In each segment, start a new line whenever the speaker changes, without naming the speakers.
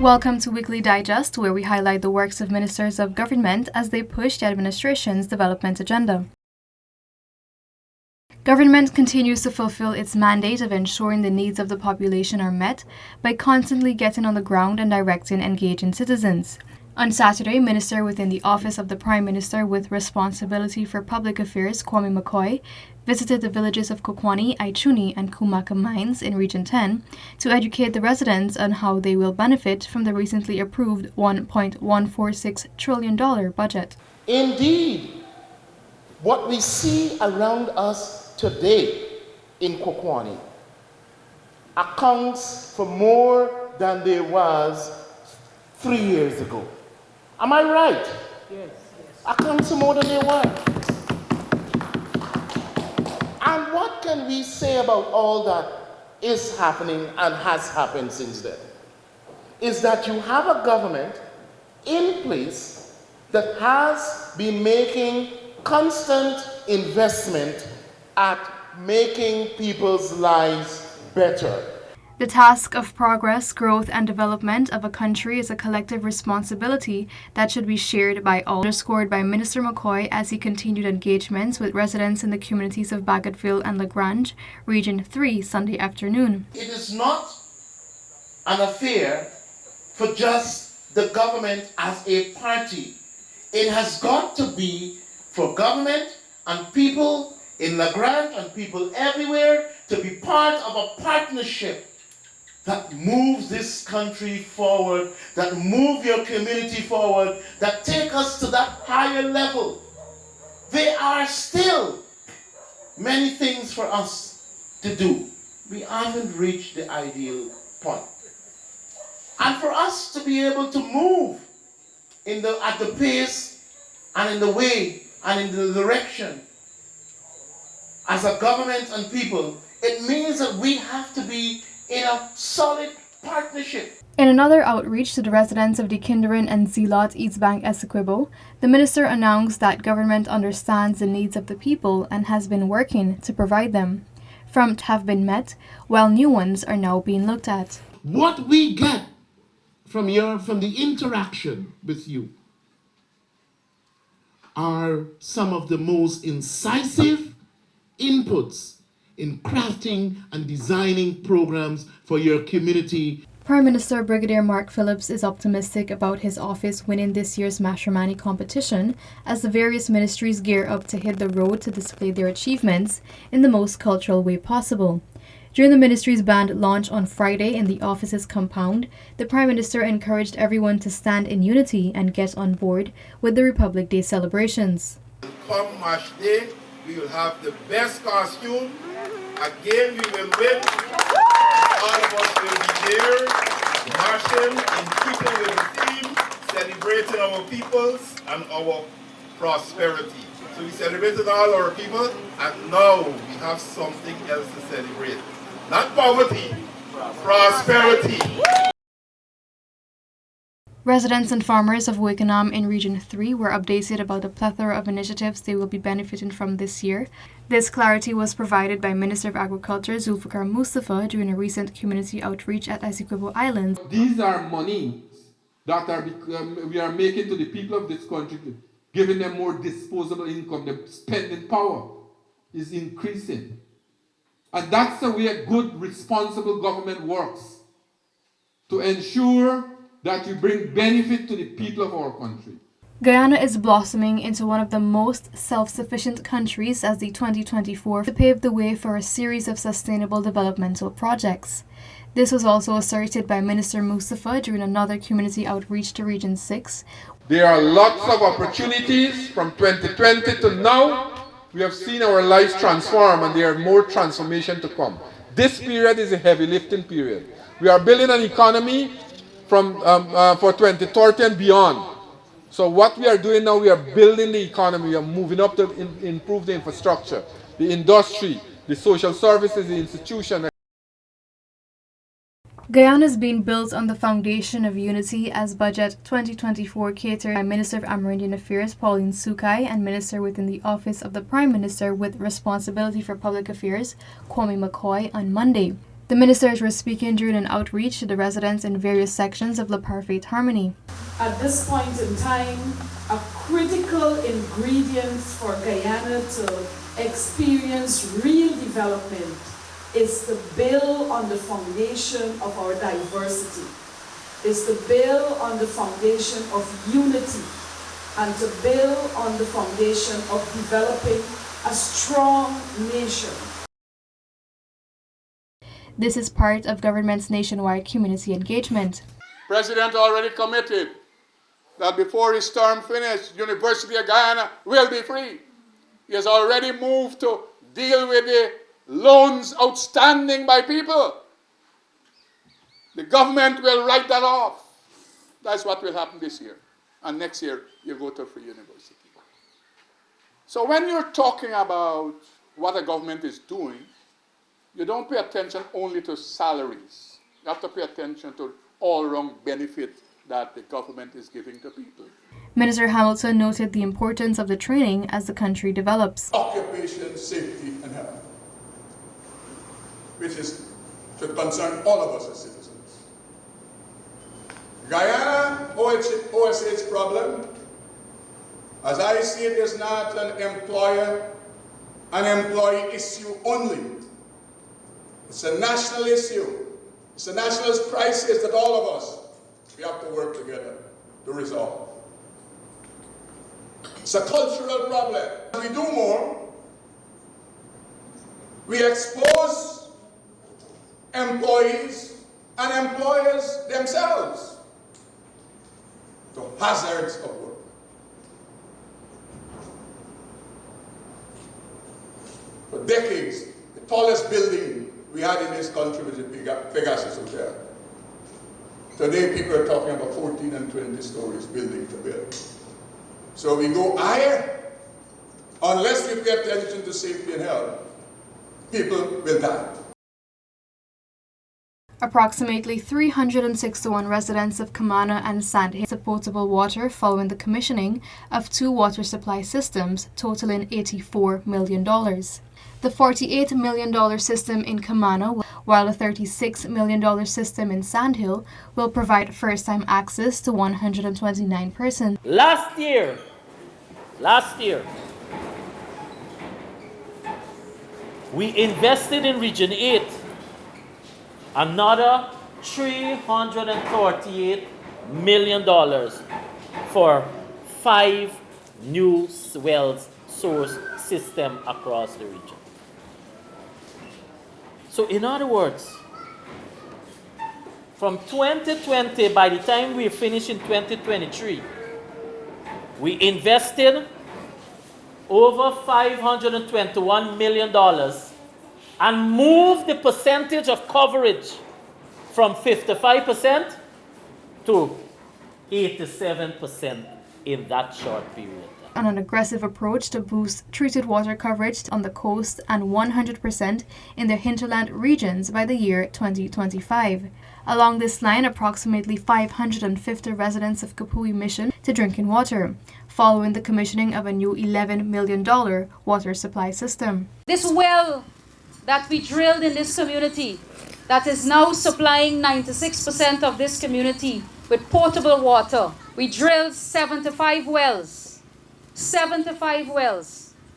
Welcome to Weekly Digest, where we highlight the works of ministers of government as they push the administration's development agenda. Government continues to fulfill its mandate of ensuring the needs of the population are met by constantly getting on the ground and directing engaging citizens. On Saturday, Minister within the Office of the Prime Minister with responsibility for public affairs, Kwame McCoy, visited the villages of Kokwani, Aichuni, and Kumaka mines in Region 10 to educate the residents on how they will benefit from the recently approved $1.146 trillion budget.
Indeed, what we see around us today in Kokwani accounts for more than there was 3 years ago. Am I right? Yes. Accounts for more than there were. And what can we say about all that is happening and has happened since then? Is that you have a government in place that has been making constant investment at making people's lives better.
The task of progress, growth, and development of a country is a collective responsibility that should be shared by all, underscored by Minister McCoy as he continued engagements with residents in the communities of Bagotville and Lagrange, Region 3, Sunday afternoon.
It is not an affair for just the government as a party. It has got to be for government and people in Lagrange and people everywhere to be part of a partnership that moves this country forward, that move your community forward, that take us to that higher level. There are still many things for us to do. We haven't reached the ideal point. And for us to be able to move at the pace and in the way and in the direction as a government and people, it means that we have to be in a solid partnership.
In another outreach to the residents of Dekinderin and Zeelot, East Bank, Essequibo, the minister announced that government understands the needs of the people and has been working to provide them. Front have been met, while new ones are now being looked at.
What we get from the interaction with you are some of the most incisive inputs in crafting and designing programs for your community.
Prime Minister Brigadier Mark Phillips is optimistic about his office winning this year's Mashramani competition as the various ministries gear up to hit the road to display their achievements in the most cultural way possible. During the ministry's band launch on Friday in the office's compound, the Prime Minister encouraged everyone to stand in unity and get on board with the Republic Day celebrations.
Come Mash Day, we will have the best costume. Again, we will win. All of us will be there, marching in keeping with the theme, celebrating our peoples and our prosperity. So we celebrated all our people, and now we have something else to celebrate. Not poverty, prosperity.
Residents and farmers of Wikenham in Region 3 were updated about the plethora of initiatives they will be benefiting from this year. This clarity was provided by Minister of Agriculture Zulfikar Mustafa during a recent community outreach at Essequibo Islands.
These are monies that we are making to the people of this country, giving them more disposable income. The spending power is increasing. And that's the way good, responsible government works, to ensure that we bring benefit to the people of our country.
Guyana is blossoming into one of the most self-sufficient countries as the 2024 to pave the way for a series of sustainable developmental projects. This was also asserted by Minister Mustafa during another community outreach to Region 6.
There are lots of opportunities from 2020 to now. We have seen our lives transform, and there are more transformation to come. This period is a heavy lifting period. We are building an economy for 2030 and beyond. So what we are doing now, we are building the economy. We are moving up to improve the infrastructure, the industry, the social services, the institution.
Guyana is being built on the foundation of unity as Budget 2024 catered by Minister of Amerindian Affairs Pauline Sukai and Minister within the Office of the Prime Minister with responsibility for public affairs Kwame McCoy on Monday. The ministers were speaking during an outreach to the residents in various sections of Le Parfait Harmony.
At this point in time, a critical ingredient for Guyana to experience real development is to build on the foundation of our diversity, is to build on the foundation of unity, and to build on the foundation of developing a strong nation.
This is part of government's nationwide community engagement.
President already committed that before his term finished, University of Guyana will be free. He has already moved to deal with the loans outstanding by people. The government will write that off. That's what will happen this year. And next year, you go to a free university. So when you're talking about what a government is doing, you don't pay attention only to salaries. You have to pay attention to all-round benefit that the government is giving to people.
Minister Hamilton noted the importance of the training as the country develops.
Occupation, safety, and health, which should concern all of us as citizens. Guyana OSH problem, as I see it, is not an employee issue only. It's a national issue. It's a national crisis that all of us, we have to work together to resolve. It's a cultural problem. We do more. We expose employees and employers themselves to hazards of work. For decades, the tallest building we had in this country was the Pegasus Hotel. Today, people are talking about 14 and 20 stories building to build. So we go higher. Unless we pay attention to safety and health, people will die.
Approximately 361 residents of Camana and Sandhill have potable water following the commissioning of 2 water supply systems totaling $84 million. The $48 million system in Camana, while the $36 million system in Sandhill will provide first-time access to 129 persons.
Last year, we invested in Region 8 another $338 million for 5 new wells source system across the region. So in other words, from 2020, by the time we finish in 2023, we invested over $521 million and moved the percentage of coverage from 55% to 87% in that short period.
On an aggressive approach to boost treated water coverage on the coast and 100% in the hinterland regions by the year 2025. Along this line, approximately 550 residents of Kapui Mission to drinking water, following the commissioning of a new $11 million water supply system.
This well that we drilled in this community, that is now supplying 96% of this community with potable water. We drilled 75 wells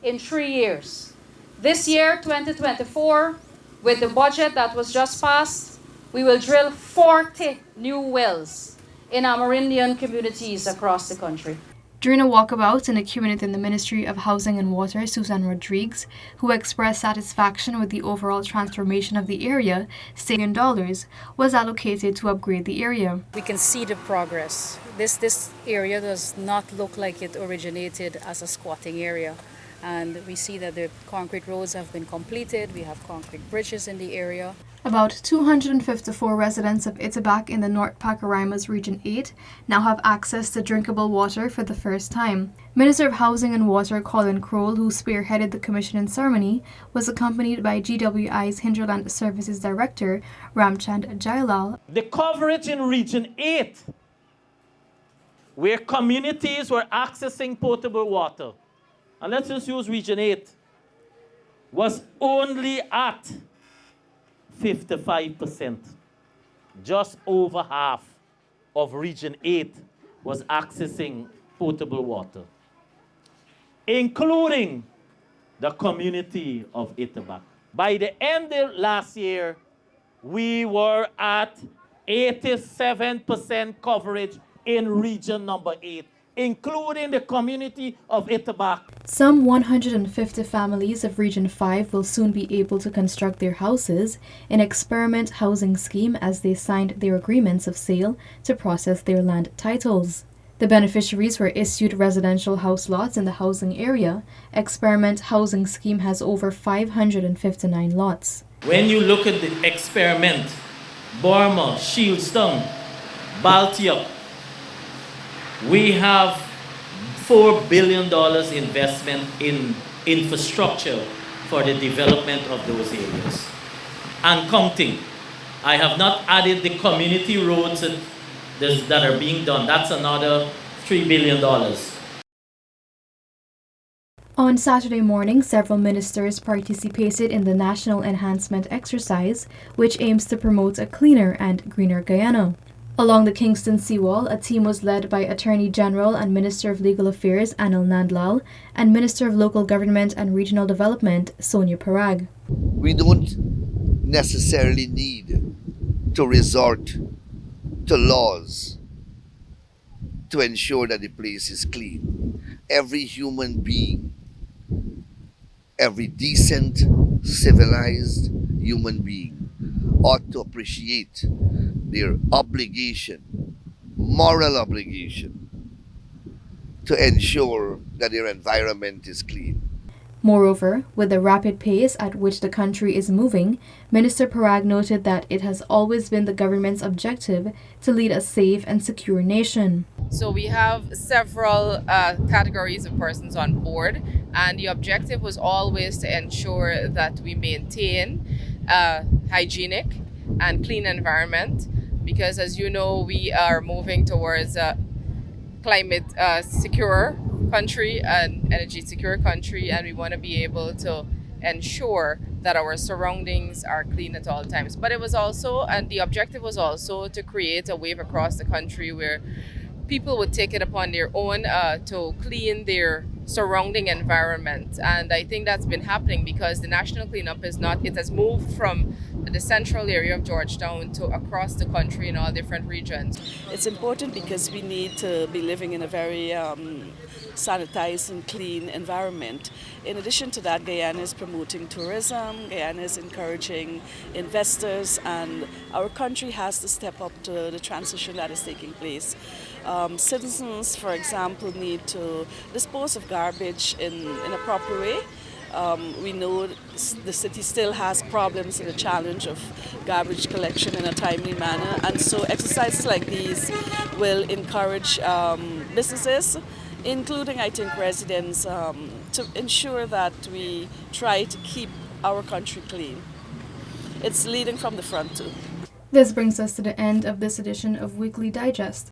in 3 years. This year, 2024, with the budget that was just passed, we will drill 40 new wells in Amerindian communities across the country.
During a walkabout in a community in the Ministry of Housing and Water, Susan Rodriguez, who expressed satisfaction with the overall transformation of the area, stating dollars was allocated to upgrade the area.
We can see the progress. This area does not look like it originated as a squatting area. And we see that the concrete roads have been completed. We have concrete bridges in the area.
About 254 residents of Itabac in the North Pacaramas Region 8 now have access to drinkable water for the first time. Minister of Housing and Water Colin Crowell, who spearheaded the commissioning ceremony, was accompanied by GWI's Hinterland Services Director, Ramchand Jailal.
The coverage in Region 8, where communities were accessing potable water, and let's just use Region 8, was only at 55%. Just over half of Region 8 was accessing potable water, including the community of Itebak. By the end of last year, we were at 87% coverage in region number 8, including the community of Itebak.
Some 150 families of Region 5 will soon be able to construct their houses in Experiment Housing Scheme as they signed their agreements of sale to process their land titles. The beneficiaries were issued residential house lots in the housing area. Experiment Housing Scheme has over 559 lots.
When you look at the experiment, Burma, Shieldstown, Baltiok, we have $4 billion investment in infrastructure for the development of those areas. And counting. I have not added the community roads that are being done. That's another $3 billion.
On Saturday morning, several ministers participated in the National Enhancement Exercise, which aims to promote a cleaner and greener Guyana. Along the Kingston Seawall, a team was led by Attorney General and Minister of Legal Affairs Anil Nandlal and Minister of Local Government and Regional Development Sonia Parag.
We don't necessarily need to resort to laws to ensure that the place is clean. Every human being, every decent, civilized human being ought to appreciate their obligation, moral obligation, to ensure that their environment is clean.
Moreover, with the rapid pace at which the country is moving, Minister Parag noted that it has always been the government's objective to lead a safe and secure nation.
So we have several categories of persons on board, and the objective was always to ensure that we maintain a hygienic and clean environment, because as you know, we are moving towards a climate secure country and energy secure country, and we want to be able to ensure that our surroundings are clean at all times. But it was also, and the objective was also to create a wave across the country where people would take it upon their own to clean their surrounding environment. And I think that's been happening because the national cleanup it has moved from the central area of Georgetown to across the country in all different regions.
It's important because we need to be living in a very sanitized and clean environment. In addition to that, Guyana is promoting tourism, Guyana is encouraging investors, and our country has to step up to the transition that is taking place. Citizens, for example, need to dispose of garbage in a proper way. We know the city still has problems and the challenge of garbage collection in a timely manner, and so exercises like these will encourage businesses, including, I think, residents, to ensure that we try to keep our country clean. It's leading from the front too.
This brings us to the end of this edition of Weekly Digest.